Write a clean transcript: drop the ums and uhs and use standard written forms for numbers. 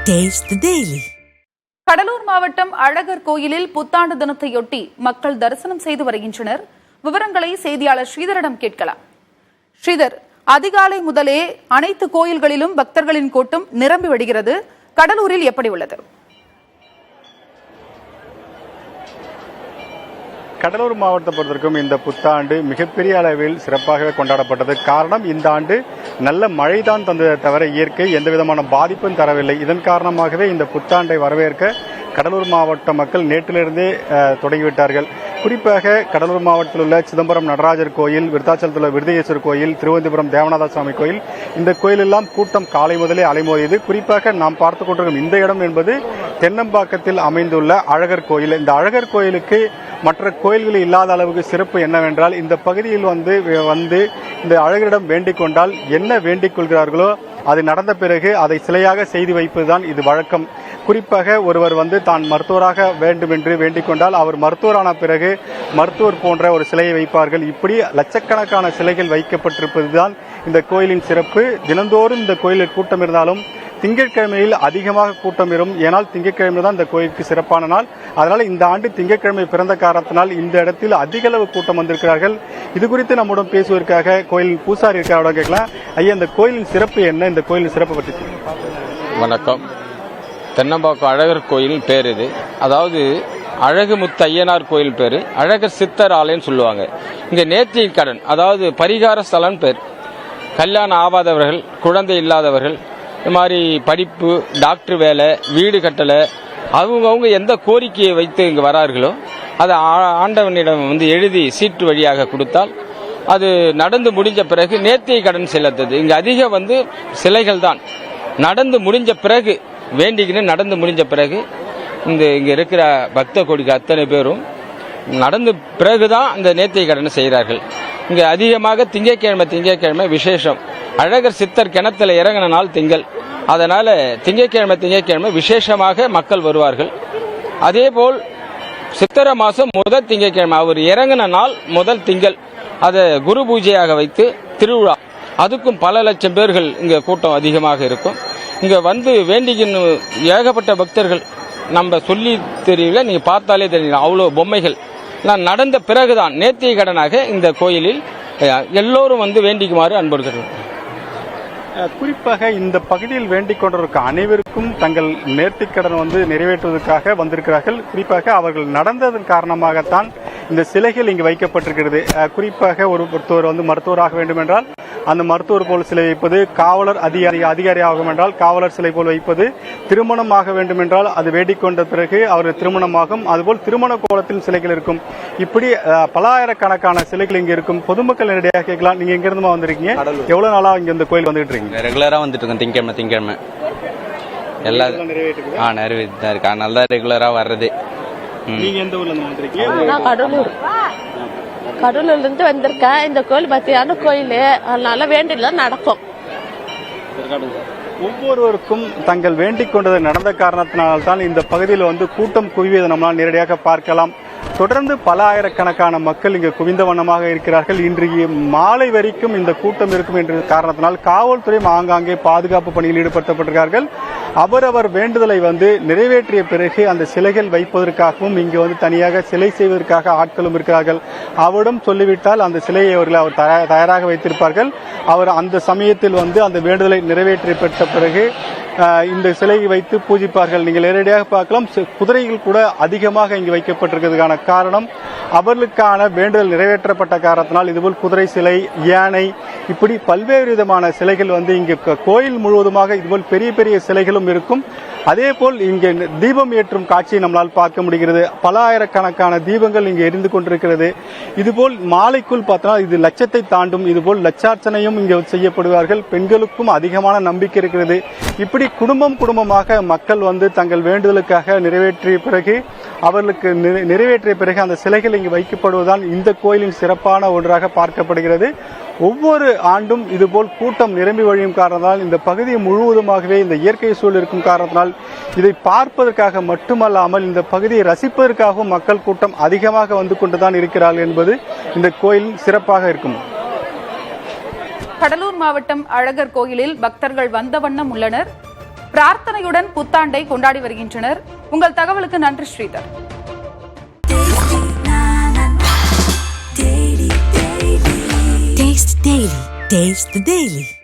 Taste the Daily. Cuddalore மாவட்டம் அழகர் கோயிலில் புத்தாண்டு தினத்தையொட்டி மக்கள் தரிசனம் செய்து வருகின்றனர். விவரங்களை செய்தியாளர் ஸ்ரீதரிடம் கேட்கலாம். ஸ்ரீதர், அதிகாலை முதலே அனைத்து கோயில்களிலும் பக்தர்களின் கூட்டம் நிரம்பி வருகிறது. கடலூரில் எப்படி உள்ளது? கடலூர் மாவட்டத்தை பொறுத்தவரைக்கும் இந்த புத்தாண்டு மிகப்பெரிய அளவில் சிறப்பாகவே கொண்டாடப்பட்டது. காரணம், இந்த ஆண்டு நல்ல மழைதான் தந்ததை தவிர இயற்கை எந்த விதமான பாதிப்பும் தரவில்லை. இதன் காரணமாகவே இந்த புத்தாண்டை வரவேற்க கடலூர் மாவட்ட மக்கள் நேற்றிலிருந்தே தொடங்கிவிட்டார்கள். குறிப்பாக கடலூர் மாவட்டத்தில் உள்ள சிதம்பரம் நடராஜர் கோயில், விருத்தாச்சலத்தில் உள்ள விருதேஸ்வரர் கோயில், திருவனந்தபுரம் தேவநாத சுவாமி கோயில், இந்த கோயிலெல்லாம் கூட்டம் காலை முதலே அலைமோதியது. குறிப்பாக நாம் பார்த்துக் கொண்டிருக்கும் இந்த இடம் என்பது தென்னம்பாக்கத்தில் அமைந்துள்ள அழகர் கோயில். இந்த அழகர் கோயிலுக்கு மற்ற கோயில்களில் இல்லாத அளவுக்கு சிறப்பு என்னவென்றால், இந்த பகுதியில் வந்து இந்த அழகரிடம் வேண்டிக் கொண்டால் என்ன வேண்டிக் கொள்கிறார்களோ அது நடந்த பிறகு அதை சிலையாக செய்து வைப்பதுதான் இது வழக்கம். குறிப்பாக ஒருவர் தான் மருத்துவராக வேண்டும் என்று வேண்டிக் கொண்டால் அவர் மருத்துவரான பிறகு மருத்துவர் போன்ற ஒரு சிலையை வைப்பார்கள். இப்படி லட்சக்கணக்கான சிலைகள் வைக்கப்பட்டிருப்பதுதான் இந்த கோயிலின் சிறப்பு. தினந்தோறும் இந்த கோயிலில் கூட்டம் இருந்தாலும் திங்கட்கிழமையில் அதிகமாக கூட்டம் வரும். ஏனால் திங்கட்கிழமை தான் இந்த கோயிலுக்கு சிறப்பான நாள். அதனால இந்த ஆண்டு திங்கட்கிழமை பிறந்த காரணத்தினால் இந்த இடத்தில் அதிக அளவு கூட்டம் வந்திருக்கிறார்கள். இது குறித்து நம்முடன் பேசுவதற்காக கோயில் பூசாரி இருக்கிறவங்க கேட்கலாம். ஐயா, இந்த கோயிலின் சிறப்பு என்ன? இந்த கோயிலின் சிறப்பு பற்றி வணக்கம். தென்னம்பாக்கம் அழகர் கோயில் பேர் இது. அதாவது அழகு முத்து ஐயனார் கோயில் பேரு, அழகர் சித்தர் ஆலயம்னு சொல்லுவாங்க. இங்க நேர்த்தி கடன், அதாவது பரிகார ஸ்தலம் பேர். கல்யாணம் ஆகாதவர்கள், குழந்தை இல்லாதவர்கள், இந்த மாதிரி படிப்பு, டாக்டர் வேலை, வீடு கட்டலை, அவங்கவுங்க எந்த கோரிக்கையை வைத்து இங்கு வரார்களோ அதை ஆண்டவனிடம் எழுதி சீட்டு வழியாக கொடுத்தால் அது நடந்து முடிஞ்ச பிறகு நேர்த்தி கடன் செலுத்தது. இங்கு அதிக சிலைகள் தான் நடந்து முடிஞ்ச பிறகு வேண்டிக்கின்னு நடந்து முடிஞ்ச பிறகு இங்க இருக்கிற பக்த கோடிக்கு அத்தனை பேரும் நடந்து பிறகுதான் இந்த நேர்த்தி கடனை செய்கிறார்கள். இங்க அதிகமாக திங்கட்கிழமை விசேஷம். அழகர் சித்தர் கிணத்துல இறங்கின நாள் திங்கள். அதனால திங்கட்கிழமை விசேஷமாக மக்கள் வருவார்கள். அதே போல் சித்திர மாசம் முதல் திங்கட்கிழமை அவர் இறங்கின நாள் முதல் திங்கள், அதை குரு பூஜையாக வைத்து திருவிழா. அதுக்கும் பல லட்சம் பேர்கள் இங்க கூட்டம் அதிகமாக இருக்கும். இங்க வேண்டிக்கின்னு ஏகப்பட்ட பக்தர்கள், நம்ம சொல்லி தெரியல, நீங்க பார்த்தாலே தெரியல, அவ்வளவு பொம்மைகள். நான் நடந்த பிறகுதான் நேர்த்தி கடனாக இந்த கோயிலில் எல்லோரும் வேண்டிக்குமாறு அன்புறுகிறோம். குறிப்பாக இந்த பகுதியில் வேண்டிக் கொண்டிருக்க அனைவருக்கும் தங்கள் நேர்த்திக்கடன் நிறைவேற்றுவதற்காக வந்திருக்கிறார்கள். குறிப்பாக அவர்கள் நடந்ததன் காரணமாகத்தான் இந்த சிலைகள் இங்கு வைக்கப்பட்டிருக்கிறது. குறிப்பாக ஒருத்தர் மருத்துவராக வேண்டும் என்றால் அந்த மருத்துவர் போல் சிலை வைப்பது, காவலர் அதிகாரி ஆகும் என்றால் காவலர் சிலை போல் வைப்பது, திருமணமாக வேண்டும் என்றால் அது வேண்டிக் கொண்ட பிறகு அவர் திருமணமாகும். அதுபோல் திருமண கோலத்தில் சிலைகள் இருக்கும். இப்படி பல ஆயிரக்கணக்கான சிலைகள் இங்க இருக்கும். பொதுமக்கள் நேரடியாக கேட்கலாம், நீங்க எங்க இருந்து வந்திருக்கீங்க, எவ்வளவு நாளா இங்க இந்த கோயில் வந்துட்டு இருக்கீங்க? ரெகுலரா வந்துட்டு இருக்கோம். திங்கக்கிழமை எல்லாம் நிறைவேற்றி தான் இருக்கு. அதனால தான் ரெகுலரா வர்றது. நீங்க எந்த ஊர்ல இருந்து வந்திருக்கீங்க? நான் கடலூர்ல இருந்து வந்திருக்கேன். இந்த கோயில் பத்தியான கோயில், அதனால வேண்டியெல்லாம் நடக்கும். ஒவ்வொருவருக்கும் தங்கள் வேண்டிக் கொண்டது நடந்த காரணத்தினால்தான் இந்த பகுதியில் கூட்டம் குவிவதை நம்மளால் நேரடியாக பார்க்கலாம். தொடர்ந்து பல ஆயிரக்கணக்கான மக்கள் இங்கு குவிந்த வண்ணமாக இருக்கிறார்கள். இன்றைய மாலை வரைக்கும் இந்த கூட்டம் இருக்கும் என்ற காரணத்தினால் காவல்துறையும் ஆங்காங்கே பாதுகாப்பு பணியில் ஈடுபடுத்தப்பட்டிருக்கிறார்கள். அவரவர் வேண்டுதலை நிறைவேற்றிய பிறகு அந்த சிலைகள் வைப்பதற்காகவும் இங்கு தனியாக சிலை செய்வதற்காக ஆட்களும் இருக்கிறார்கள். அவரிடம் சொல்லிவிட்டால் அந்த சிலையை அவர் தயாராக வைத்திருப்பார்கள். அவர் அந்த சமயத்தில் அந்த வேண்டுதலை நிறைவேற்றி பெற்ற பிறகு இந்த சிலையை வைத்து பூஜிப்பார்கள். நீங்கள் நேரடியாக பார்க்கலாம், குதிரைகள் கூட அதிகமாக இங்கு வைக்கப்பட்டிருக்கிறதுக்கான காரணம் அவர்களுக்கான வேண்டுதல் நிறைவேற்றப்பட்ட காரணத்தினால் இதுபோல் குதிரை சிலை, யானை, இப்படி பல்வேறு விதமான சிலைகள் இங்கு கோயில் முழுவதுமாக இதுபோல் பெரிய பெரிய சிலைகளும் இருக்கும். அதே போல் இங்கே தீபம் ஏற்றும் காட்சியை நம்மளால் பார்க்க முடிகிறது. பல ஆயிரக்கணக்கான தீபங்கள் இங்கு எரிந்து கொண்டிருக்கிறது. இதுபோல் மாலைக்குள் பார்த்தா இது லட்சத்தை தாண்டும். இதுபோல் லட்சார்ச்சனையும் இங்கே செய்யப்படுவார்கள். பெண்களுக்கும் அதிகமான நம்பிக்கை இருக்கிறது. இப்படி குடும்பமாக மக்கள் தங்கள் வேண்டுதலுக்காக நிறைவேற்றிய பிறகு அவர்களுக்கு நிறைவேற்றிய பிறகு அந்த சிலைகள் இங்கு வைக்கப்படுவதுதான் இந்த கோயிலின் சிறப்பான ஒன்றாக பார்க்கப்படுகிறது. ஒவ்வொரு ஆண்டும் இதுபோல் கூட்டம் நிரம்பி வழியும் காரணத்தால் இந்த பகுதி முழுவதுமாகவே இந்த இயற்கை சூழல் இருக்கும் காரணத்தினால் இதை பார்ப்பதற்காக மட்டுமல்லாமல் இந்த பகுதியை ரசிப்பதற்காகவும் மக்கள் கூட்டம் அதிகமாக கொண்டுதான் இருக்கிறார்கள் என்பது இந்த கோயில் சிறப்பாக இருக்கும். கடலூர் மாவட்டம் அழகர் கோயிலில் பக்தர்கள் வந்த வண்ணம் உள்ளனர். பிரார்த்தனையுடன் புத்தாண்டை கொண்டாடி வருகின்றனர். உங்கள் தகவலுக்கு நன்றி ஸ்ரீதர். Taste the Daily.